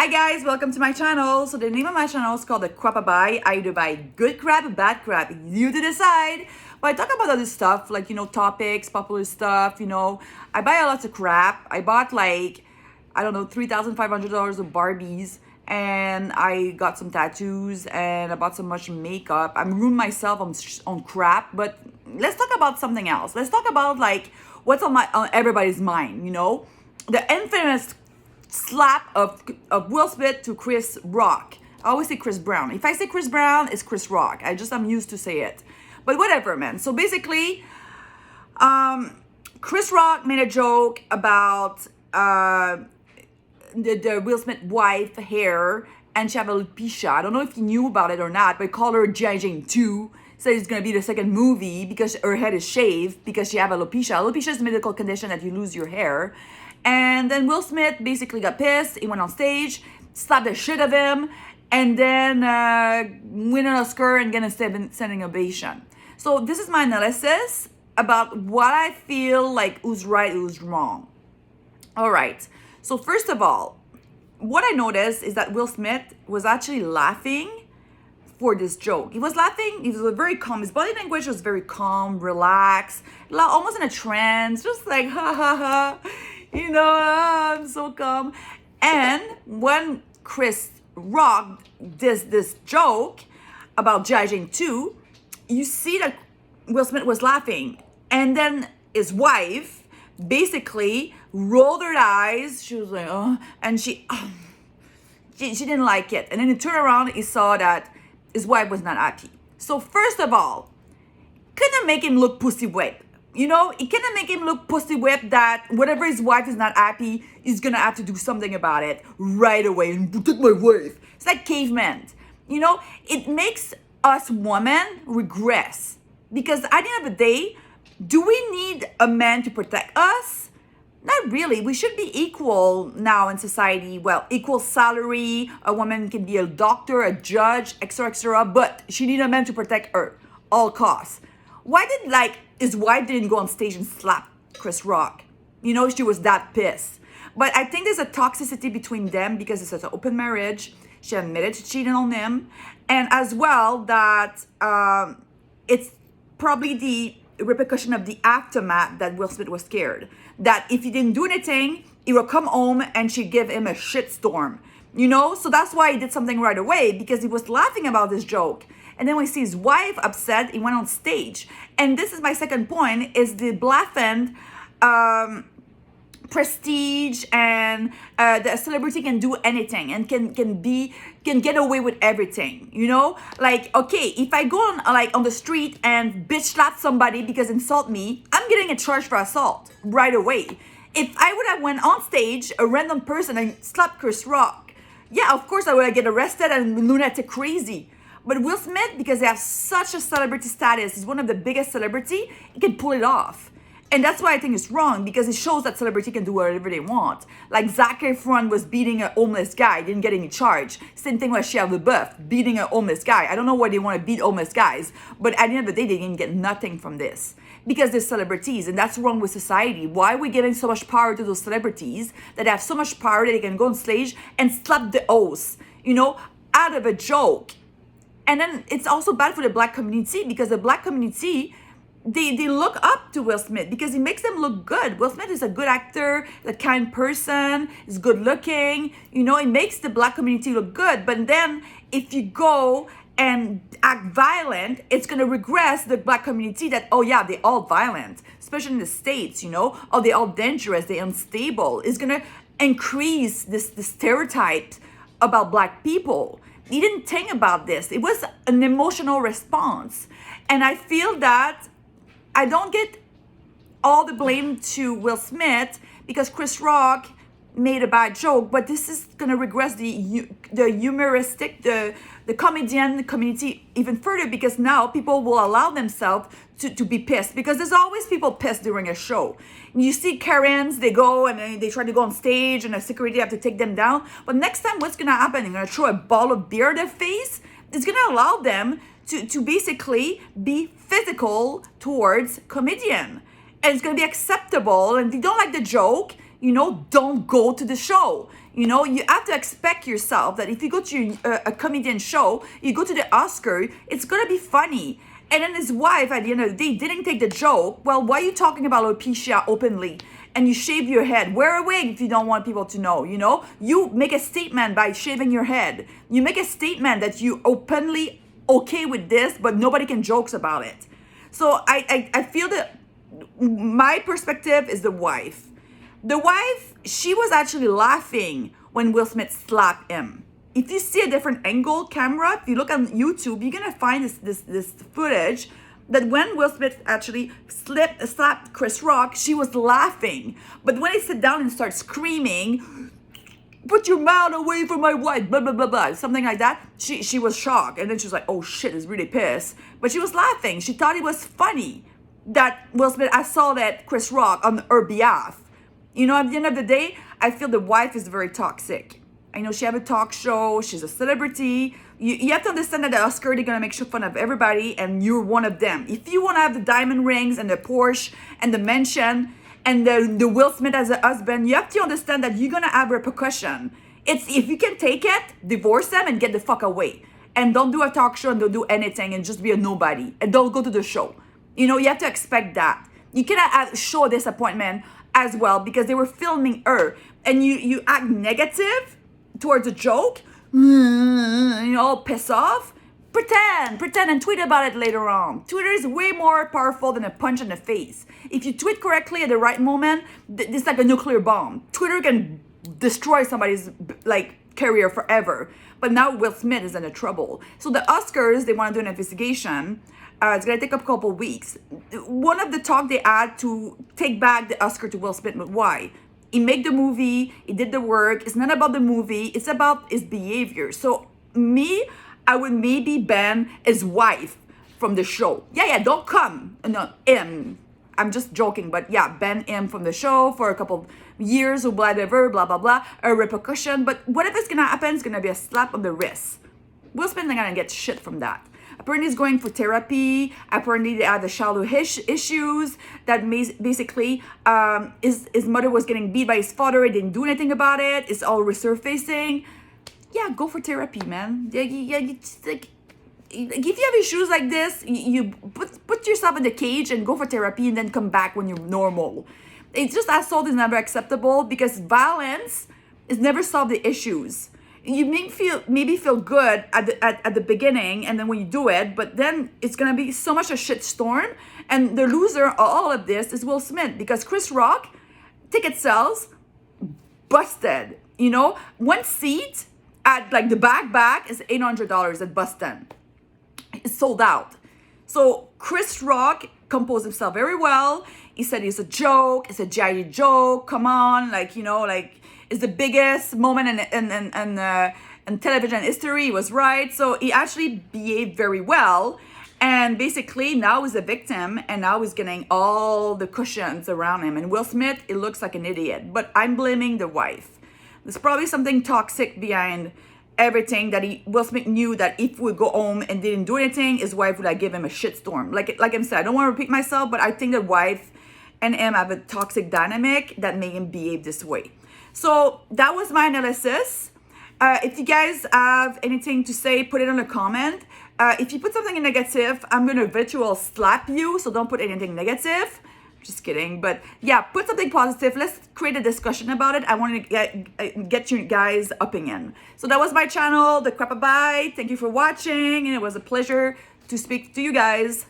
Hi guys, welcome to my channel. So the name of my channel is called The Crapaby. I either buy good crap, bad crap. You to decide. But I talk about other stuff like, topics, popular stuff, I buy a lot of crap. I bought like, I don't know, $3,500 of Barbies. And I got some tattoos and I bought so much makeup. I'm ruining myself on crap. But let's talk about something else. Let's talk about like what's on everybody's mind, The infamous slap of Will Smith to Chris Rock. I always say Chris Brown. If I say Chris Brown, it's Chris Rock. I'm used to say it. But whatever, man. So basically, Chris Rock made a joke about the Will Smith wife hair, and she have alopecia. I don't know if he knew about it or not, but he called her G.I. Jane 2. Said it's going to be the second movie because her head is shaved because she have alopecia. Alopecia is a medical condition that you lose your hair. And then Will Smith basically got pissed. He went on stage, slapped the shit of him, and then win an Oscar and get a standing ovation. So this is my analysis about what I feel like who's right, who's wrong. All right. So first of all, what I noticed is that Will Smith was actually laughing for this joke. He was laughing. He was very calm. His body language was very calm, relaxed, almost in a trance, just like ha ha ha. I'm so calm. And when Chris Rock does this joke about G.I. Jane 2, you see that Will Smith was laughing. And then his wife basically rolled her eyes. She was like, oh, and she didn't like it. And then he turned around, he saw that his wife was not happy. So first of all, couldn't make him look pussy whipped. It couldn't make him look pussy whipped that whatever his wife is not happy, he's gonna have to do something about it right away and protect my wife. It's like caveman. It makes us women regress. Because at the end of the day, do we need a man to protect us? Not really. We should be equal now in society. Well, equal salary. A woman can be a doctor, a judge, etc., but she needs a man to protect her, all costs. Why did his wife didn't go on stage and slap Chris Rock? She was that pissed. But I think there's a toxicity between them because it's an open marriage. She admitted to cheating on him, and as well that it's probably the repercussion of the aftermath that Will Smith was scared that if he didn't do anything, he will come home and she'd give him a shitstorm. So that's why he did something right away, because he was laughing about this joke. And then when he sees his wife upset, he went on stage. And this is my second point, is the blafend prestige, and the celebrity can do anything and can get away with everything. Okay, if I go on the street and bitch slap somebody because insult me, I'm getting a charge for assault right away. If I would have went on stage, a random person, and slapped Chris Rock, yeah, of course I would get arrested and lunatic crazy. But Will Smith, because they have such a celebrity status, he's one of the biggest celebrity, he can pull it off. And that's why I think it's wrong, because it shows that celebrity can do whatever they want. Like Zac Efron was beating a homeless guy, didn't get any charge. Same thing with Shia LaBeouf, beating a homeless guy. I don't know why they want to beat homeless guys, but at the end of the day, they didn't get nothing from this. Because they're celebrities, and that's wrong with society. Why are we giving so much power to those celebrities that have so much power that they can go on stage and slap the host, out of a joke? And then it's also bad for the black community, because the black community, they look up to Will Smith because he makes them look good. Will Smith is a good actor, a kind person, is good looking. It makes the black community look good. But then if you go and act violent, it's going to regress the black community that, oh yeah, they're all violent, especially in the States, oh, they're all dangerous, they're unstable. It's going to increase this stereotype about black people. He didn't think about this. It was an emotional response. And I feel that I don't get all the blame to Will Smith because Chris Rock made a bad joke, but this is going to regress the humoristic, the comedian community even further, because now people will allow themselves to be pissed, because there's always people pissed during a show. You see Karens, they go and they try to go on stage and the security have to take them down. But next time, what's going to happen? They're going to throw a ball of beer at their face. It's going to allow them to basically be physical towards comedian. And it's going to be acceptable. And if you don't like the joke, don't go to the show. You know, you have to expect yourself that if you go to a comedian show, you go to the Oscar, it's gonna be funny. And then his wife, at the end of the day, didn't take the joke. Well, why are you talking about alopecia openly? And you shave your head. Wear a wig if you don't want people to know, you know? You make a statement by shaving your head. You make a statement that you openly okay with this, but nobody can jokes about it. So I feel that my perspective is the wife. The wife, she was actually laughing when Will Smith slapped him. If you see a different angle camera, if you look on YouTube, you're gonna find this footage that when Will Smith actually slapped Chris Rock, she was laughing. But when he sat down and started screaming, "Put your mouth away from my wife," blah, blah, blah, blah, something like that, she was shocked. And then she was like, oh shit, is really pissed. But she was laughing. She thought it was funny that Will Smith assaulted at Chris Rock on her behalf. You know, at the end of the day, I feel the wife is very toxic. I know she have a talk show. She's a celebrity. You have to understand that the Oscar, they're going to make fun of everybody, and you're one of them. If you want to have the diamond rings and the Porsche and the mansion and the Will Smith as a husband, you have to understand that you're going to have repercussion. It's if you can take it, divorce them and get the fuck away. And don't do a talk show and don't do anything and just be a nobody. And don't go to the show. You know, you have to expect that. You cannot show disappointment as well because they were filming her. And you act negative towards a joke, you know, piss off. Pretend and tweet about it later on. Twitter is way more powerful than a punch in the face. If you tweet correctly at the right moment, it's like a nuclear bomb. Twitter can destroy somebody's like career forever. But now Will Smith is in a trouble. So the Oscars, they want to do an investigation. It's gonna take a couple weeks. One of the talk they had to take back the Oscar to Will Smith, but why? He made the movie, he did the work. It's not about the movie, it's about his behavior. So me, I would maybe ban his wife from the show. Yeah, don't come. No, him. I'm just joking, but yeah, ban him from the show for a couple years or whatever, blah, blah, blah, a repercussion. But whatever's gonna happen is gonna be a slap on the wrist. Will Smith not gonna get shit from that. Apparently he's going for therapy. Apparently they had the childhood issues that basically his mother was getting beat by his father. He didn't do anything about it. It's all resurfacing. Yeah, go for therapy, man. Yeah, like, if you have issues like this, you put yourself in the cage and go for therapy and then come back when you're normal. It's just assault is never acceptable because violence is never solve the issues. You maybe feel good at the beginning, and then when you do it, but then it's gonna be so much a shit storm, and the loser of all of this is Will Smith because Chris Rock ticket sales busted. You know, one seat at like the back is $800 at Boston. It's sold out. So Chris Rock composed himself very well. He said it's a joke. It's a giant joke. Come on, like, you know, like. It's the biggest moment in television history. He was right. So he actually behaved very well. And basically now he's a victim and now he's getting all the cushions around him. And Will Smith, it looks like an idiot. But I'm blaming the wife. There's probably something toxic behind everything that Will Smith knew that if we go home and didn't do anything, his wife would like give him a shitstorm. Like I said, I don't want to repeat myself, but I think the wife and him have a toxic dynamic that made him behave this way. So that was my analysis. If you guys have anything to say, put it on a comment. If you put something in negative, I'm going to virtual slap you. So don't put anything negative. Just kidding. But yeah, put something positive. Let's create a discussion about it. I want to get you guys opinion. So that was my channel, The Crap Bite. Thank you for watching. And it was a pleasure to speak to you guys.